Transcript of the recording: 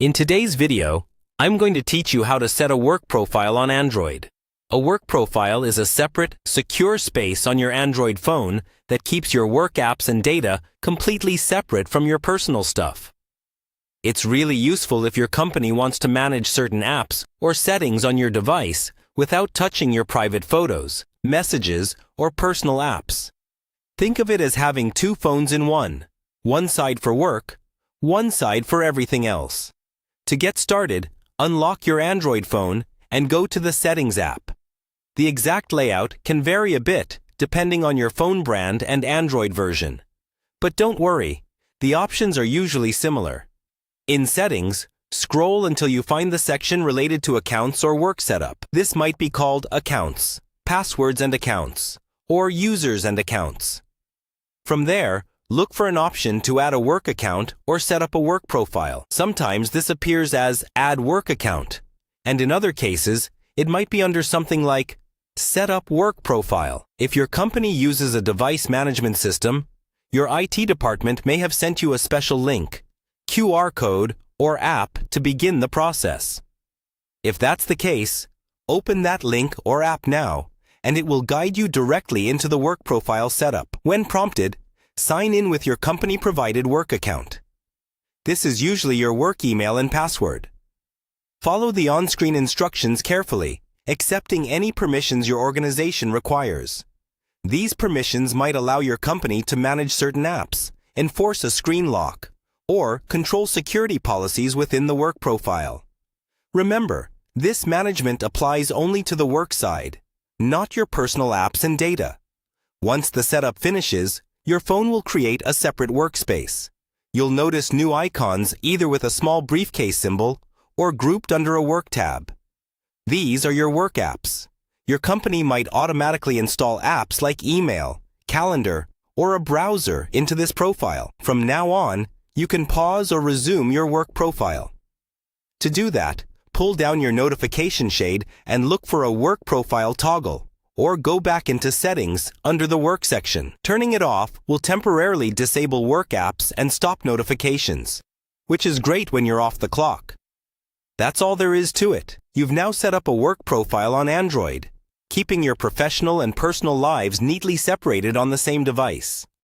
In today's video, I'm going to teach you how to set a work profile on Android. A work profile is a separate, secure space on your Android phone that keeps your work apps and data completely separate from your personal stuff. It's really useful if your company wants to manage certain apps or settings on your device without touching your private photos, messages, or personal apps. Think of it as having two phones in one side for work, one side for everything else. To get started, unlock your Android phone and go to the Settings app. The exact layout can vary a bit depending on your phone brand and Android version. But don't worry, the options are usually similar. In Settings, scroll until you find the section related to accounts or work setup. This might be called Accounts, Passwords and Accounts, or Users and Accounts. From there, look for an option to add a work account or set up a work profile. Sometimes this appears as Add Work Account, and in other cases, it might be under something like Set Up Work Profile. If your company uses a device management system, your IT department may have sent you a special link, QR code, or app to begin the process. If that's the case, open that link or app now, and it will guide you directly into the work profile setup. When prompted, sign in with your company-provided work account. This is usually your work email and password. Follow the on-screen instructions carefully, accepting any permissions your organization requires. These permissions might allow your company to manage certain apps, enforce a screen lock, or control security policies within the work profile. Remember, this management applies only to the work side, not your personal apps and data. Once the setup finishes, your phone will create a separate workspace. You'll notice new icons either with a small briefcase symbol or grouped under a work tab. These are your work apps. Your company might automatically install apps like email, calendar, or a browser into this profile. From now on, you can pause or resume your work profile. To do that, pull down your notification shade and look for a work profile toggle, or go back into Settings under the Work section. Turning it off will temporarily disable work apps and stop notifications, which is great when you're off the clock. That's all there is to it. You've now set up a work profile on Android, keeping your professional and personal lives neatly separated on the same device.